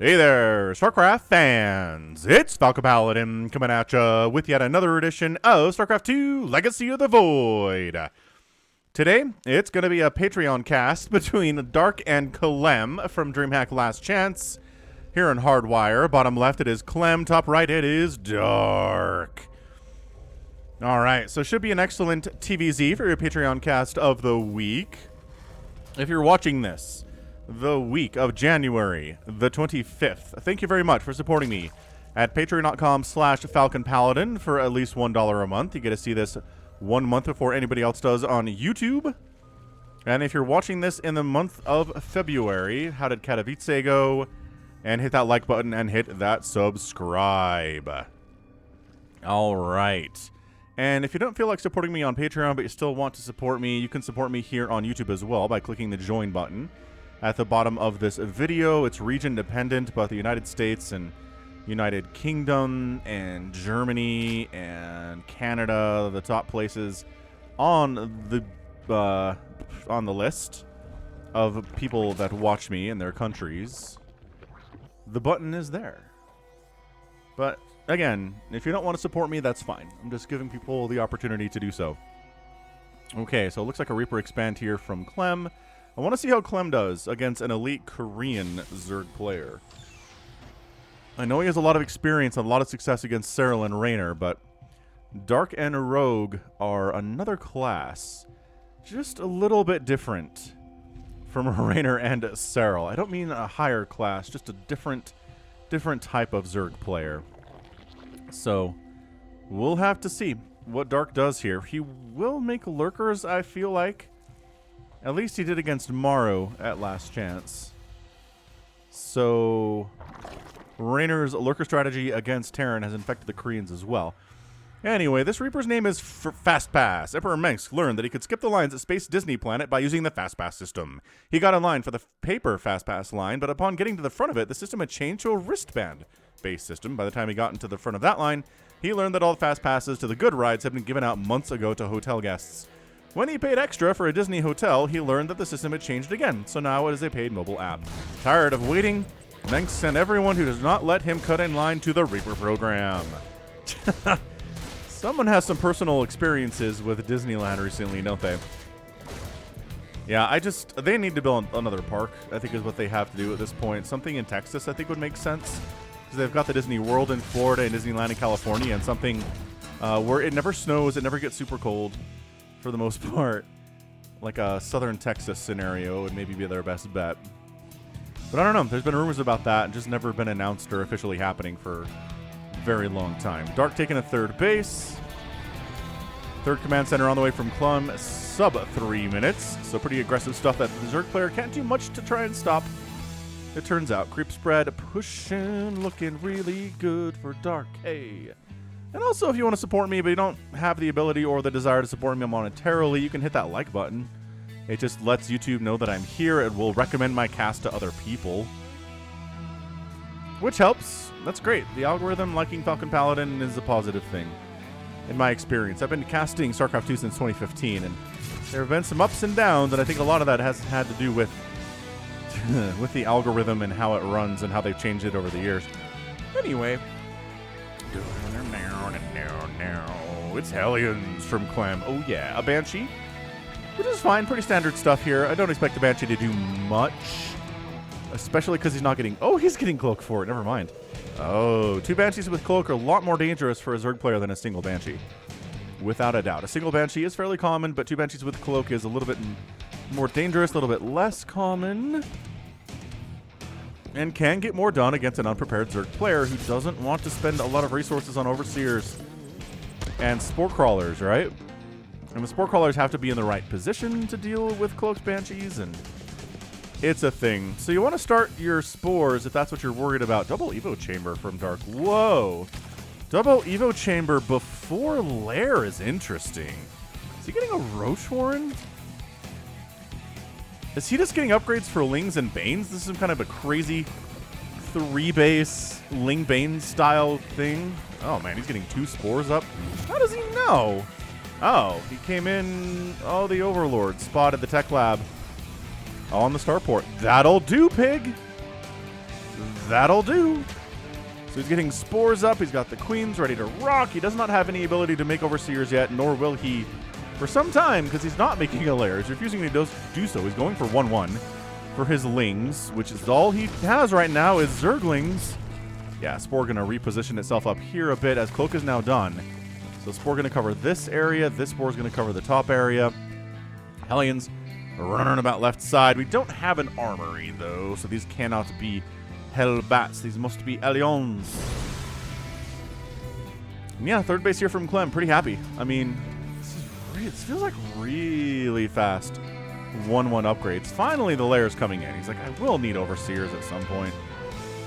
Hey there, StarCraft fans! It's Falcon Paladin coming at ya with yet another edition of StarCraft 2 Legacy of the Void. Today, it's going to be a Patreon cast between Dark and Clem from DreamHack Last Chance. Here in Hardwire, bottom left it is Clem, top right it is Dark. Alright, so should be an excellent TVZ for your Patreon cast of the week. If you're watching this the week of January the 25th. Thank you very much for supporting me at patreon.com/FalconPaladin for at least $1 a month. You get to see this 1 month before anybody else does on YouTube. And if you're watching this in the month of February, how did Katowice go? And hit that like button and hit that subscribe. All right. And if you don't feel like supporting me on Patreon, but you still want to support me, you can support me here on YouTube as well by clicking the join button at the bottom of this video. It's region dependent, but the United States and United Kingdom and Germany and Canada, the top places on the list of people that watch me in their countries. The button is there. But again, if you don't want to support me, that's fine. I'm just giving people the opportunity to do so. Okay, so it looks like a Reaper expand here from Clem. I want to see how Clem does against an elite Korean Zerg player. I know he has a lot of experience and a lot of success against Cyril and Raynor, but Dark and Rogue are another class. Just a little bit different from Raynor and Cyril. I don't mean a higher class, just a different type of Zerg player. So, we'll have to see what Dark does here. He will make lurkers, I feel like. At least he did against Maru at Last Chance. So, Raynor's lurker strategy against Terran has infected the Koreans as well. Anyway, this Reaper's name is Fast Pass. Emperor Mengsk learned that he could skip the lines at Space Disney Planet by using the Fast Pass system. He got in line for the paper Fast Pass line, but upon getting to the front of it, the system had changed to a wristband-based system. By the time he got into the front of that line, he learned that all the Fast Passes to the good rides had been given out months ago to hotel guests. When he paid extra for a Disney hotel, he learned that the system had changed again, so now it is a paid mobile app. Tired of waiting, Mengsk sent everyone who does not let him cut in line to the Reaper program. Someone has some personal experiences with Disneyland recently, don't they? Yeah, they need to build another park, I think is what they have to do at this point. Something in Texas, I think, would make sense. Because they've got the Disney World in Florida and Disneyland in California, and something where it never snows, it never gets super cold. For the most part, like a southern Texas scenario would maybe be their best bet. But I don't know. There's been rumors about that and just never been announced or officially happening for a very long time. Dark taking a third base. Third command center on the way from Clem. Sub 3 minutes. So pretty aggressive stuff that the Zerg player can't do much to try and stop. It turns out. Creep spread pushing. Looking really good for Dark. Hey. And also, if you want to support me, but you don't have the ability or the desire to support me monetarily, you can hit that like button. It just lets YouTube know that I'm here. It will recommend my cast to other people. Which helps. That's great. The algorithm liking Falcon Paladin is a positive thing, in my experience. I've been casting StarCraft 2 since 2015, and there have been some ups and downs, and I think a lot of that has had to do with, with the algorithm and how it runs and how they've changed it over the years. Anyway. It's Hellions from Clem. Oh yeah, a Banshee, which is fine. Pretty standard stuff here. I don't expect the Banshee to do much, especially because he's not getting... Oh, he's getting Cloak for it. Never mind. Oh, 2 Banshees with Cloak are a lot more dangerous for a Zerg player than a single Banshee. Without a doubt. A single Banshee is fairly common, but 2 Banshees with Cloak is a little bit more dangerous, a little bit less common, and can get more done against an unprepared Zerg player who doesn't want to spend a lot of resources on Overseers and Spore Crawlers, right? And the Spore Crawlers have to be in the right position to deal with Cloaked Banshees, and it's a thing. So you want to start your Spores if that's what you're worried about. Double Evo Chamber from Dark. Whoa. Double Evo Chamber before Lair is interesting. Is he getting a Roach Warren? Is he just getting upgrades for Lings and Banes? This is some kind of a crazy 3-base Ling Bane style thing. Oh man, he's getting 2 Spores up. How does he know? Oh, he came in. Oh, the Overlord spotted the tech lab on the starport. That'll do, pig. That'll do. So he's getting spores up. He's got the queens ready to rock. He does not have any ability to make overseers yet, nor will he for some time, because he's not making a lair. He's refusing to do so. He's going for 1-1 for his lings, which is all he has right now is zerglings. Yeah, Spore going to reposition itself up here a bit as Cloak is now done. So Spore going to cover this area. This Spore is going to cover the top area. Hellions running about left side. We don't have an armory, though, so these cannot be Hellbats. These must be Allions. Yeah, third base here from Clem. Pretty happy. I mean, this feels like really fast 1-1 upgrades. Finally, the lair is coming in. He's like, I will need overseers at some point,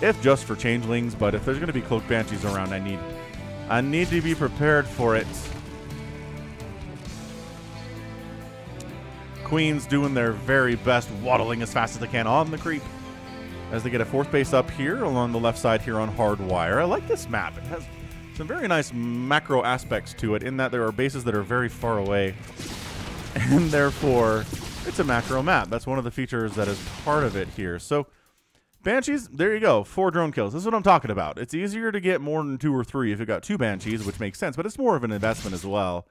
if just for changelings. But if there's going to be cloak banshees around, I need to be prepared for it. Queens doing their very best, waddling as fast as they can on the creep as they get a fourth base up here along the left side here on Hardwire. I like this map. It has some very nice macro aspects to it in that there are bases that are very far away, and therefore it's a macro map. That's one of the features that is part of it here. So Banshees, there you go. 4 drone kills. This is what I'm talking about. It's easier to get more than 2 or 3 if you got 2 Banshees, which makes sense, but it's more of an investment as well.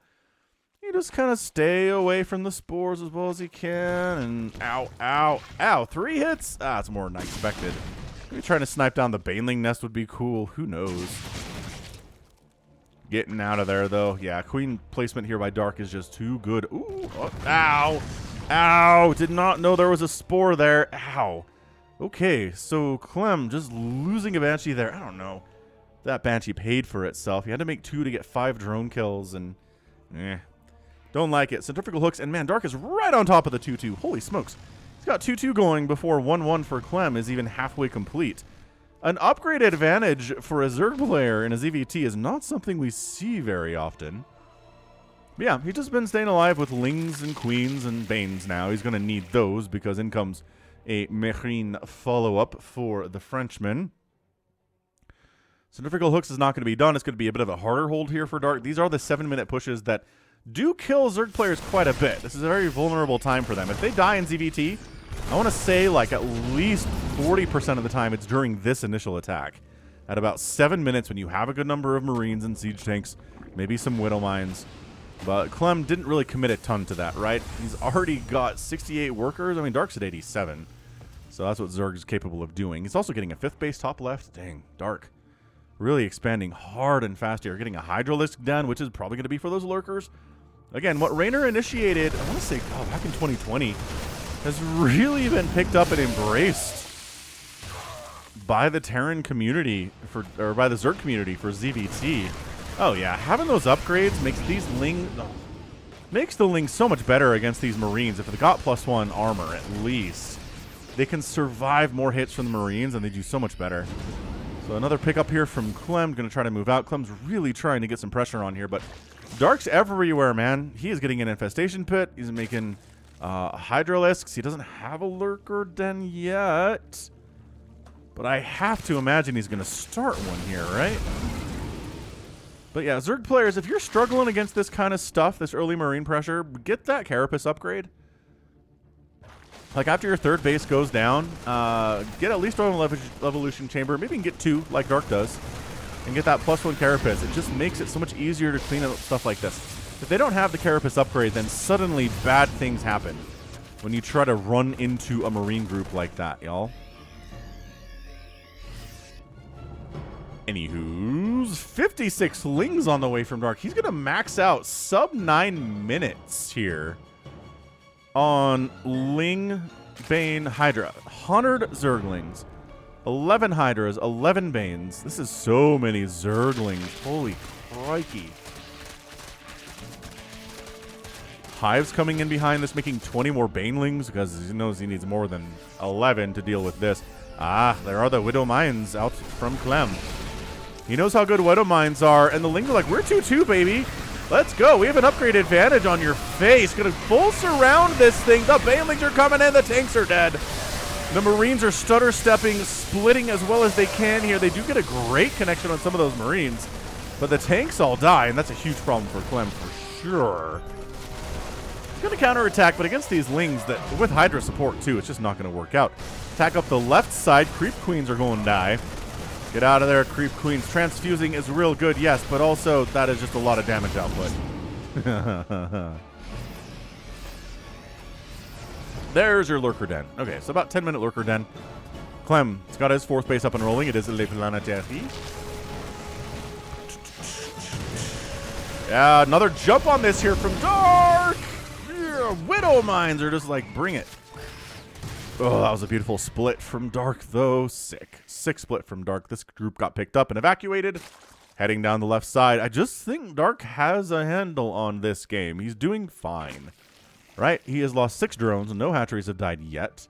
You just kind of stay away from the spores as well as you can, and ow, ow, ow. 3 hits? Ah, it's more than I expected. Maybe trying to snipe down the Baneling nest would be cool. Who knows? Getting out of there, though. Yeah, queen placement here by Dark is just too good. Ooh, oh, ow, ow. Did not know there was a spore there. Ow. Okay, so Clem just losing a Banshee there. I don't know. That Banshee paid for itself. He had to make 2 to get 5 drone kills, and don't like it. Centrifugal hooks, and man, Dark is right on top of the 2-2. Holy smokes. He's got 2-2 going before 1-1 for Clem is even halfway complete. An upgrade advantage for a Zerg player in a ZVT is not something we see very often. But yeah, he's just been staying alive with Lings and Queens and Banes now. He's going to need those because in comes a Mechrine follow-up for the Frenchman. Centrifugal hooks is not going to be done. It's going to be a bit of a harder hold here for Dark. These are the 7-minute pushes that do kill Zerg players quite a bit. This is a very vulnerable time for them. If they die in ZVT, I want to say like at least 40% of the time it's during this initial attack. At about 7 minutes when you have a good number of Marines and Siege Tanks, maybe some Widow Mines. But Clem didn't really commit a ton to that, right? He's already got 68 workers. I mean, Dark's at 87. So that's what Zerg is capable of doing. He's also getting a 5th base top left. Dang, Dark. Really expanding hard and fast here. Getting a Hydralisk done, which is probably going to be for those lurkers. Again, what Raynor initiated, I want to say, back in 2020, has really been picked up and embraced by the Terran community, or by the Zerg community for ZVT. Oh yeah, having those upgrades makes these makes the Lings so much better against these Marines. If they got +1 armor at least, they can survive more hits from the Marines and they do so much better. So another pickup here from Clem. Going to try to move out. Clem's really trying to get some pressure on here, but Dark's everywhere, man. He is getting an Infestation Pit. He's making Hydralisks. He doesn't have a Lurker Den yet, but I have to imagine he's going to start one here, right? But yeah, Zerg players, if you're struggling against this kind of stuff, this early Marine pressure, get that Carapace upgrade. Like, after your 3rd base goes down, get at least one Evolution Chamber. Maybe you can get 2, like Dark does, and get that +1 Carapace. It just makes it so much easier to clean up stuff like this. If they don't have the Carapace upgrade, then suddenly bad things happen when you try to run into a Marine group like that, y'all. Anywho's 56 Lings on the way from Dark. He's going to max out sub 9 minutes here on Ling, Bane, Hydra. 100 Zerglings, 11 Hydras, 11 Banes. This is so many Zerglings. Holy crikey. Hive's coming in behind this, making 20 more Banelings because he knows he needs more than 11 to deal with this. Ah, there are the Widow Mines out from Clem. He knows how good Widow Mines are, and the Lings are like, we're 2-2, baby. Let's go. We have an upgrade advantage on your face. Gonna full surround this thing. The Banelings are coming in. The tanks are dead. The Marines are stutter-stepping, splitting as well as they can here. They do get a great connection on some of those Marines, but the tanks all die, and that's a huge problem for Clem for sure. He's gonna counterattack, but against these Lings, that with Hydra support too, it's just not gonna work out. attack up the left side. Creep Queens are going to die. Get out of there, Creep Queens. Transfusing is real good, yes, but also that is just a lot of damage output. There's your Lurker Den. Okay, so about 10-minute Lurker Den. Clem's got his 4th base up and rolling. It is Le Planetary. Yeah, another jump on this here from Dark. Yeah, Widow Mines are just like, bring it. Oh, that was a beautiful split from Dark, though. Sick. Sick split from Dark. This group got picked up and evacuated. Heading down the left side. I just think Dark has a handle on this game. He's doing fine. Right? He has lost 6 drones and no hatcheries have died yet.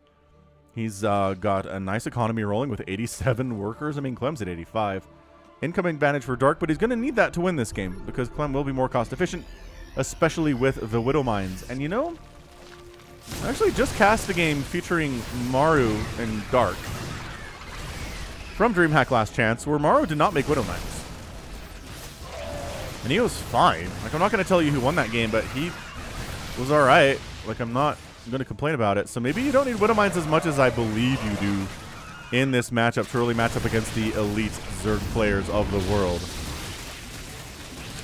He's got a nice economy rolling with 87 workers. I mean, Clem's at 85. Incoming advantage for Dark, but he's going to need that to win this game because Clem will be more cost efficient, especially with the Widow Mines. And you know, I actually just cast a game featuring Maru and Dark from DreamHack Last Chance where Maru did not make Widow Mines. And he was fine. Like, I'm not going to tell you who won that game, but he was all right. Like, I'm not going to complain about it. So maybe you don't need Widow Mines as much as I believe you do in this matchup to really match up against the elite Zerg players of the world.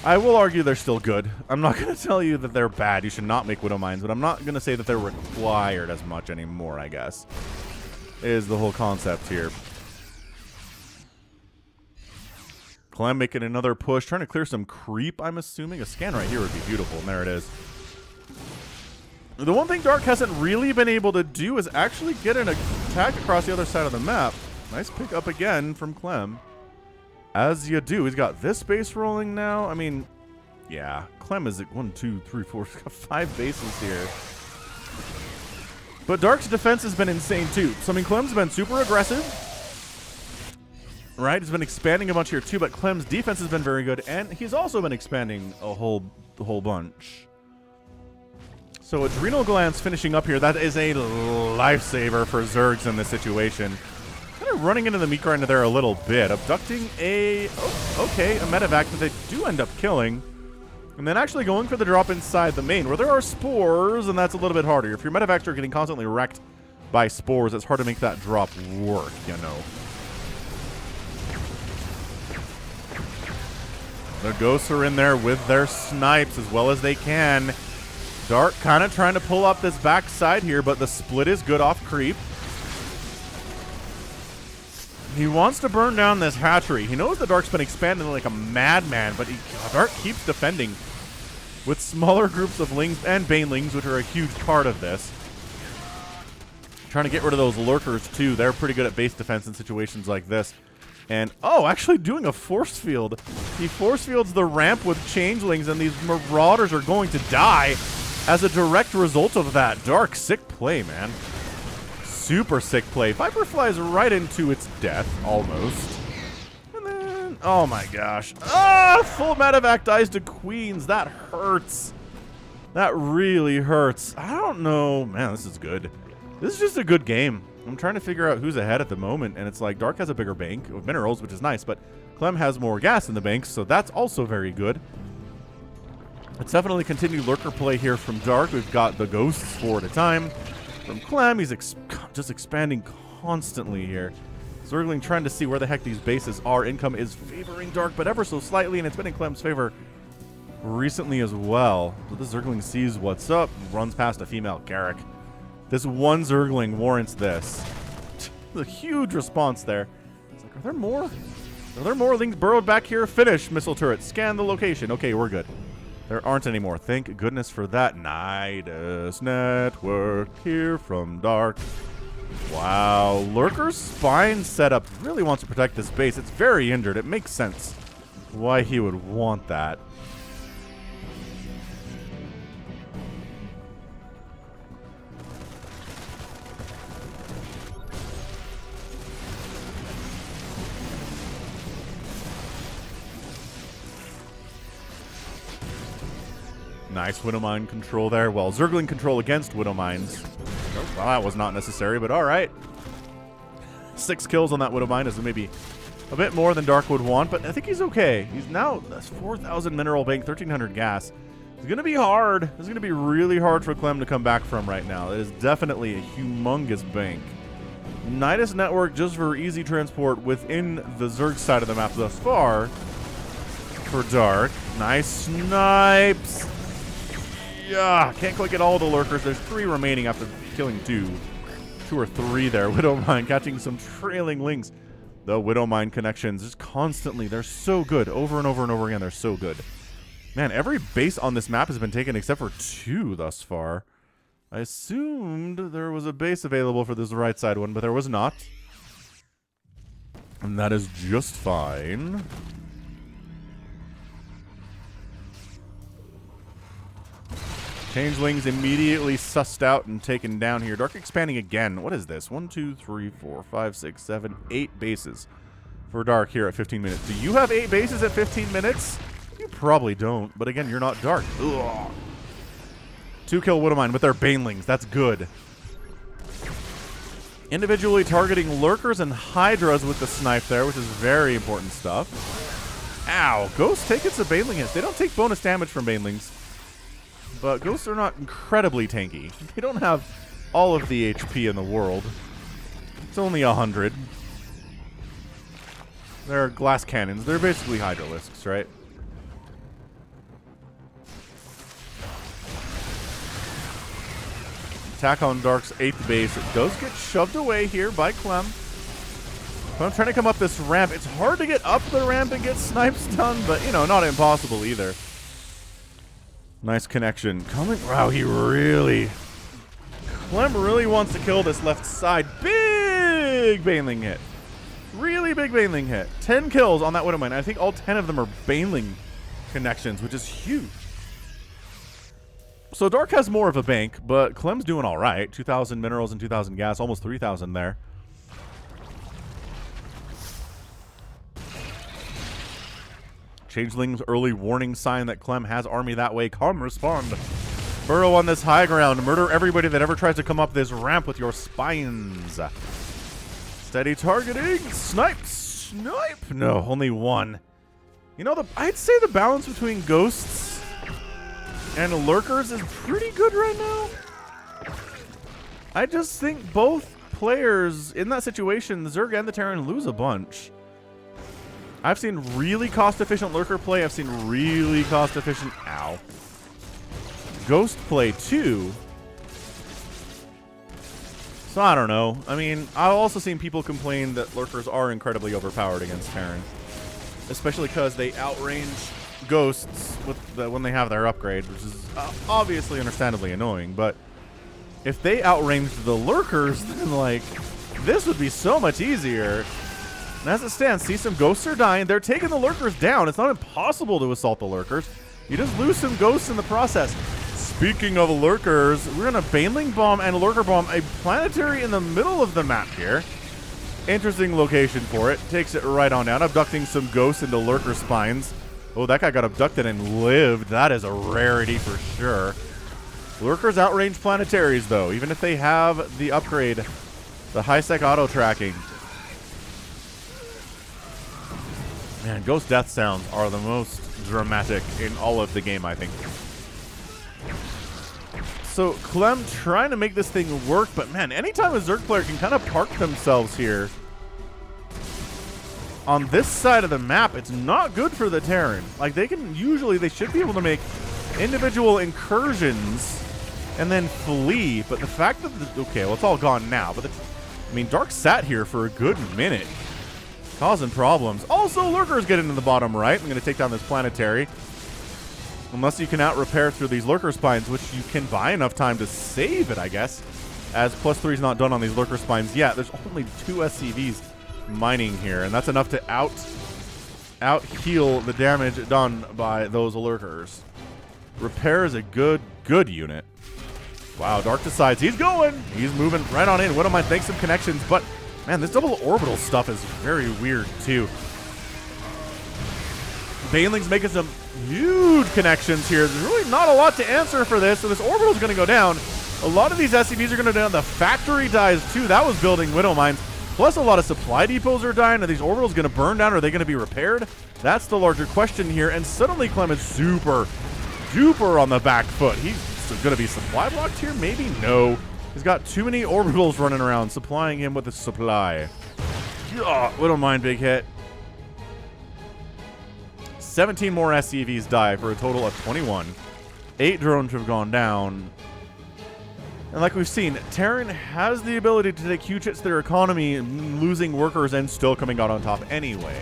I will argue they're still good. I'm not going to tell you that they're bad. You should not make Widow Mines, but I'm not going to say that they're required as much anymore, I guess, is the whole concept here. Clem making another push, trying to clear some creep, I'm assuming. A scan right here would be beautiful, and there it is. The one thing Dark hasn't really been able to do is actually get an attack across the other side of the map. Nice pick up again from Clem. As you do. He's got this base rolling now. I mean, yeah. Clem is at 1, 2, 3, 4. He's got 5 bases here. But Dark's defense has been insane too. So, I mean, Clem's been super aggressive. Right? He's been expanding a bunch here too, but Clem's defense has been very good. And he's also been expanding a whole bunch. So Adrenal Glands finishing up here. That is a lifesaver for Zergs in this situation. Kind of running into the meat grinder there a little bit. Abducting a medevac that they do end up killing. And then actually going for the drop inside the main where there are spores, and that's a little bit harder. If your medevacs are getting constantly wrecked by spores, it's hard to make that drop work, you know. The ghosts are in there with their snipes as well as they can. Dark kind of trying to pull up this backside here, but the split is good off creep. He wants to burn down this hatchery. He knows the Dark's been expanding like a madman, but Dark keeps defending with smaller groups of Lings and Banelings, which are a huge part of this. Trying to get rid of those lurkers, too. They're pretty good at base defense in situations like this. And, oh, actually doing a force field. He force fields the ramp with changelings, and these marauders are going to die as a direct result of that. Dark, sick play, man. Super sick play. Viper flies right into its death, almost. And then, oh my gosh. Ah, full medevac dies to Queens. That hurts. That really hurts. I don't know. Man, this is good. This is just a good game. I'm trying to figure out who's ahead at the moment, and it's like Dark has a bigger bank of minerals, which is nice, but Clem has more gas in the bank, so that's also very good. It's definitely continued lurker play here from Dark. We've got the ghosts 4 at a time. From Clem, he's just expanding constantly here. Zergling trying to see where the heck these bases are. Income is favoring Dark, but ever so slightly, and it's been in Clem's favor recently as well. So the Zergling sees what's up, runs past a female Garrick. This one Zergling warrants this. A huge response there. It's like, are there more? Are there more Lings burrowed back here? Finish, missile turret. Scan the location. Okay, we're good. There aren't any more. Thank goodness for that. Nidus Network here from Dark. Wow. Lurker's spine setup really wants to protect this base. It's very injured. It makes sense why he would want that. Nice Widow Mine control there. Well, Zergling control against Widow Mines. Well, that was not necessary, but all right. 6 kills on that Widow Mine is maybe a bit more than Dark would want, but I think he's okay. He's now, that's 4,000 mineral bank, 1,300 gas. It's going to be hard. It's going to be really hard for Clem to come back from right now. It is definitely a humongous bank. Nidus network just for easy transport within the Zerg side of the map thus far. For Dark. Nice snipes. Yeah, can't quite get all the lurkers. There's 3 remaining after killing 2. 2 or 3 there. Widowmine catching some trailing links. The Widowmine connections just constantly. They're so good. Over and over and over again. They're so good. Man, every base on this map has been taken except for 2 thus far. I assumed there was a base available for this right side one, but there was not. And that is just fine. Changelings immediately sussed out and taken down here. Dark expanding again. What is this? 1, 2, 3, 4, 5, 6, 7, 8 bases for Dark here at 15 minutes. Do you have 8 bases at 15 minutes? You probably don't. But again, you're not Dark. Ugh. 2-kill Widowmine with their Banelings. That's good. Individually targeting Lurkers and Hydras with the snipe there, which is very important stuff. Ow. Ghosts taking some Baneling hits. They don't take bonus damage from Banelings. But Ghosts are not incredibly tanky. They don't have all of the HP in the world. It's only 100. They're glass cannons. They're basically Hydralisks, right? Attack on Dark's 8th base. It does get shoved away here by Clem. Clem trying to come up this ramp. It's hard to get up the ramp and get snipes done, but, you know, not impossible either. Nice connection. Coming. Wow, he really... Clem really wants to kill this left side. Big Baneling hit. Really big Baneling hit. 10 kills on that Widowmine. I think all 10 of them are Baneling connections, which is huge. So Dark has more of a bank, but Clem's doing all right. 2,000 minerals and 2,000 gas. Almost 3,000 there. Changeling's early warning sign that Clem has army that way. Come, respond. Burrow on this high ground. Murder everybody that ever tries to come up this ramp with your spines. Steady targeting. Snipe. Snipe. No, only 1. You know, I'd say the balance between Ghosts and Lurkers is pretty good right now. I just think both players in that situation, the Zerg and the Terran, lose a bunch. I've seen really cost-efficient Lurker play. I've seen really cost-efficient... Ow. Ghost play, too. So, I don't know. I mean, I've also seen people complain that Lurkers are incredibly overpowered against Terran. Especially because they outrange Ghosts when they have their upgrade, which is obviously understandably annoying. But if they outranged the Lurkers, then, like, this would be so much easier. And as it stands, see, some Ghosts are dying. They're taking the Lurkers down. It's not impossible to assault the Lurkers. You just lose some Ghosts in the process. Speaking of Lurkers, we're going to Baneling Bomb and Lurker Bomb a planetary in the middle of the map here. Interesting location for it. Takes it right on down, abducting some Ghosts into Lurker spines. Oh, that guy got abducted and lived. That is a rarity for sure. Lurkers outrange planetaries, though, even if they have the upgrade, the high-sec auto-tracking. Man, Ghost death sounds are the most dramatic in all of the game, I think. So, Clem trying to make this thing work, but man, anytime a Zerg player can kind of park themselves here on this side of the map, it's not good for the Terran. Like, they should be able to make individual incursions and then flee, but the fact that, okay, well, it's all gone now, but I mean, Dark sat here for a good minute, causing problems. Also, Lurkers get into the bottom right. I'm going to take down this planetary. Unless you can out-repair through these Lurker Spines, which you can buy enough time to save it, I guess. As +3 is not done on these Lurker Spines yet. There's only 2 SCVs mining here, and that's enough to out-heal the damage done by those Lurkers. Repair is a good unit. Wow, Dark decides he's going. He's moving right on in. Widowmine thanks some connections, but man, this double orbital stuff is very weird, too. Baneling's making some huge connections here. There's really not a lot to answer for this, so this orbital's going to go down. A lot of these SCVs are going to go down. The factory dies, too. That was building Widowmines. Plus, a lot of supply depots are dying. Are these orbitals going to burn down? Or are they going to be repaired? That's the larger question here. And suddenly, Clem is super duper on the back foot. He's going to be supply blocked here? Maybe? No. He's got too many orbitals running around, supplying him with a supply. Oh, we don't mind big hit. 17 more SCVs die for a total of 21. 8 drones have gone down. And like we've seen, Terran has the ability to take huge hits to their economy, losing workers and still coming out on top anyway.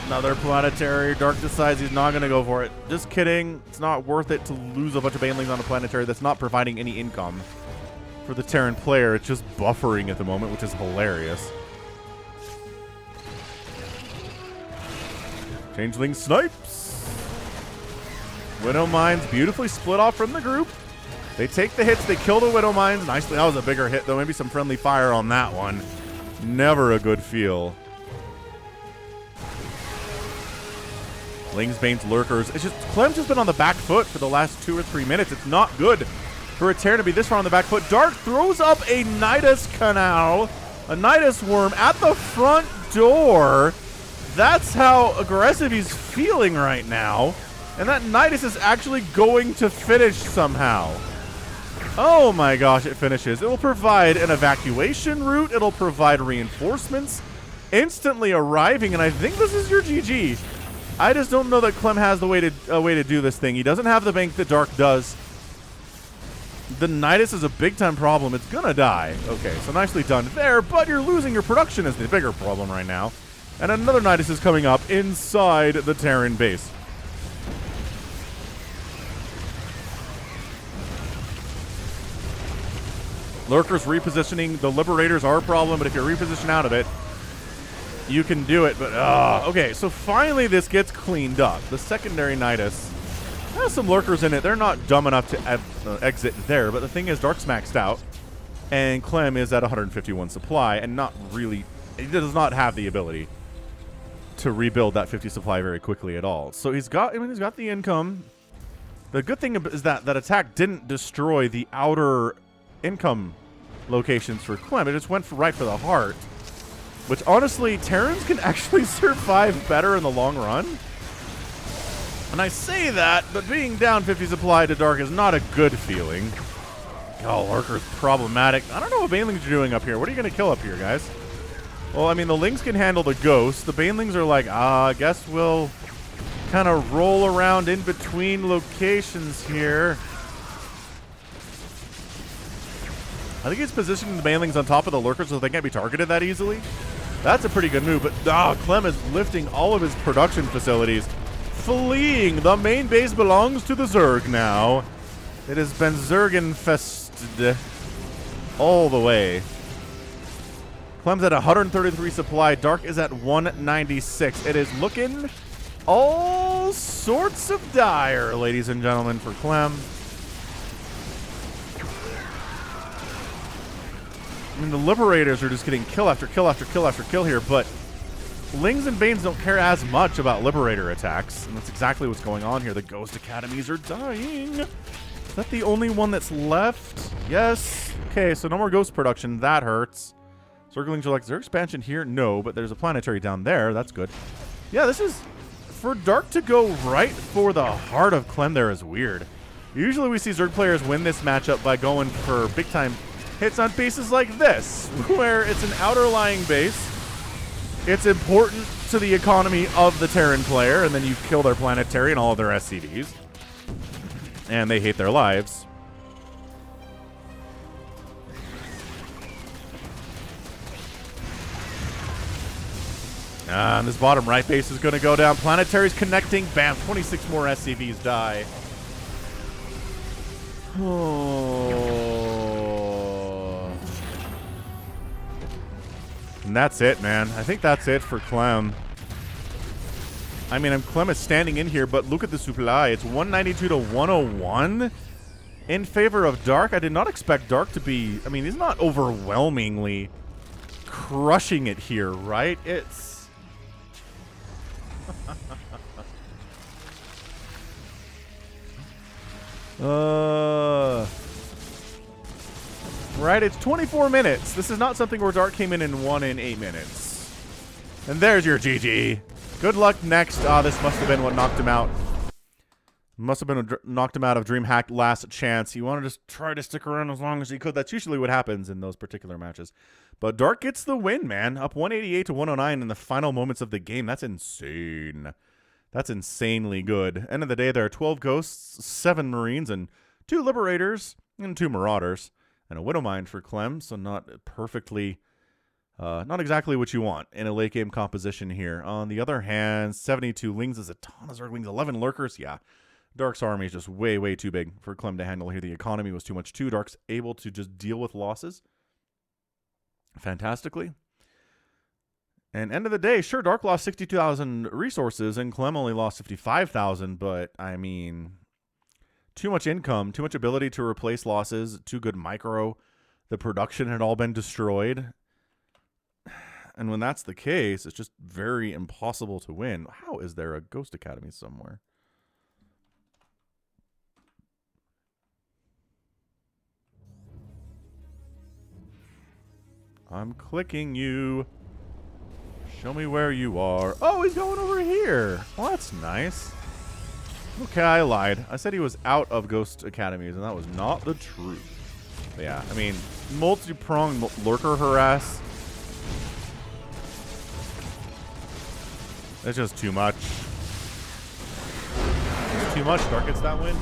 Another planetary. Dark decides he's not going to go for it. Just kidding. It's not worth it to lose a bunch of banelings on a planetary that's not providing any income for the Terran player. It's just buffering at the moment, which is hilarious. Changeling snipes. Widow Mines beautifully split off from the group. They take the hits. They kill the Widow Mines. Nicely. That was a bigger hit, though. Maybe some friendly fire on that one. Never a good feel. Lings, Banes, Lurkers. It's just, Clem's just been on the back foot for the last 2 or 3 minutes. It's not good for a Terran to be this far on the back foot. Dark throws up a Nidus Canal, a Nidus Worm at the front door. That's how aggressive he's feeling right now. And that Nidus is actually going to finish somehow. Oh my gosh, it finishes. It will provide an evacuation route. It'll provide reinforcements instantly arriving, and I think this is your GG. I just don't know that Clem has the way to do this thing. He doesn't have the bank that Dark does. The Nidus is a big-time problem. It's gonna die. Okay, so nicely done there, but you're losing your production is the bigger problem right now. And another Nidus is coming up inside the Terran base. Lurkers repositioning. The Liberators are a problem, but if you reposition out of it, you can do it. But, okay, so finally this gets cleaned up. The secondary Nidus has some Lurkers in it. They're not dumb enough to exit there, but the thing is, Dark's maxed out, and Clem is at 151 supply, and not really, he does not have the ability to rebuild that 50 supply very quickly at all. So he's got, he's got the income. The good thing is that attack didn't destroy the outer income locations for Clem. It just went right for the heart, which honestly, Terrans can actually survive better in the long run. And I say that, but being down 50 supply to Dark is not a good feeling. Oh, Lurker's problematic. I don't know what Banelings are doing up here. What are you going to kill up here, guys? Well, I mean, the Lings can handle the Ghosts. The Banelings are like, I guess we'll kind of roll around in between locations here. I think he's positioning the Banelings on top of the Lurkers so they can't be targeted that easily. That's a pretty good move, but Clem is lifting all of his production facilities. Fleeing. The main base belongs to the Zerg now. It has been Zerg-infested all the way. Clem's at 133 supply. Dark is at 196. It is looking all sorts of dire, ladies and gentlemen, for Clem. I mean, the Liberators are just getting kill after kill after kill after kill here, but Lings and Banes don't care as much about Liberator attacks, and that's exactly what's going on here. The Ghost Academies are dying. Is that the only one that's left? Yes. Okay, so no more Ghost production. That hurts. Circlings are like, is there expansion here? No, but there's a planetary down there. That's good. Yeah, this is... For Dark to go right for the heart of Clem there is weird. Usually we see Zerg players win this matchup by going for big-time hits on bases like this, where it's an outer lying base. It's important to the economy of the Terran player, and then you kill their planetary and all of their SCVs. And they hate their lives. And this bottom right base is going to go down. Planetary's connecting. Bam, 26 more SCVs die. Oh. And that's it, man. I think that's it for Clem. I mean, Clem is standing in here, but look at the supply. It's 192 to 101 in favor of Dark. I did not expect Dark to be... I mean, he's not overwhelmingly crushing it here, right? It's... Right, it's 24 minutes. This is not something where Dark came in and won in 8 minutes. And there's your GG. Good luck next. This must have been what knocked him out. Must have been knocked him out of DreamHack last chance. He wanted to just try to stick around as long as he could. That's usually what happens in those particular matches. But Dark gets the win, man. Up 188 to 109 in the final moments of the game. That's insane. That's insanely good. End of the day, there are 12 Ghosts, 7 Marines, and 2 Liberators, and 2 Marauders. And a Widowmine for Clem, so not perfectly... not exactly what you want in a late game composition here. On the other hand, 72 Lings is a ton of Zerglings, 11 Lurkers, yeah. Dark's army is just way, way too big for Clem to handle here. The economy was too much too. Dark's able to just deal with losses fantastically. And end of the day, sure, Dark lost 62,000 resources and Clem only lost 55,000, but I mean, too much income, too much ability to replace losses, too good micro. The production had all been destroyed. And when that's the case, it's just very impossible to win. How is there a Ghost Academy somewhere? I'm clicking you. Show me where you are. Oh, he's going over here. Well, that's nice. Okay, I lied. I said he was out of Ghost Academies, and that was not the truth. But yeah, I mean, multi-pronged lurker harass. It's just too much. It's too much. Dark gets that win.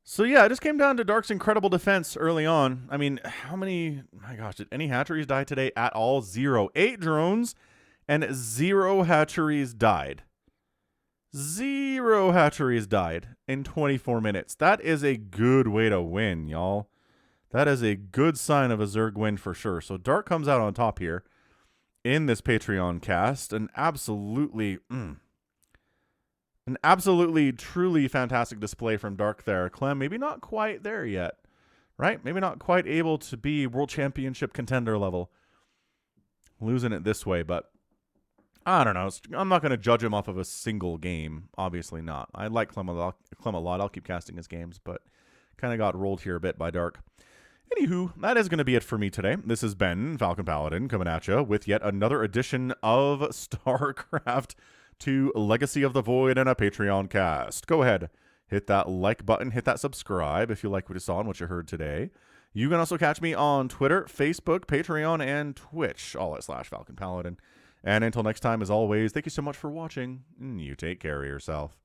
So yeah, it just came down to Dark's incredible defense early on. I mean, how many... My gosh, did any hatcheries die today at all? 0. 8 drones and 0 hatcheries died. 0 hatcheries died in 24 minutes. That is a good way to win, y'all. That is a good sign of a Zerg win for sure. So Dark comes out on top here in this Patreon cast. An absolutely... An absolutely, truly fantastic display from Dark there. Clem, maybe not quite there yet, right? Maybe not quite able to be World Championship contender level. Losing it this way, but I don't know. I'm not going to judge him off of a single game. Obviously not. I like Clem a lot. I'll keep casting his games, but kind of got rolled here a bit by Dark. Anywho, that is going to be it for me today. This has been Falcon Paladin coming at you with yet another edition of StarCraft 2 Legacy of the Void and a Patreon cast. Go ahead, hit that like button, hit that subscribe if you like what you saw and what you heard today. You can also catch me on Twitter, Facebook, Patreon, and Twitch, all at /Falcon Paladin. And until next time, as always, thank you so much for watching, and you take care of yourself.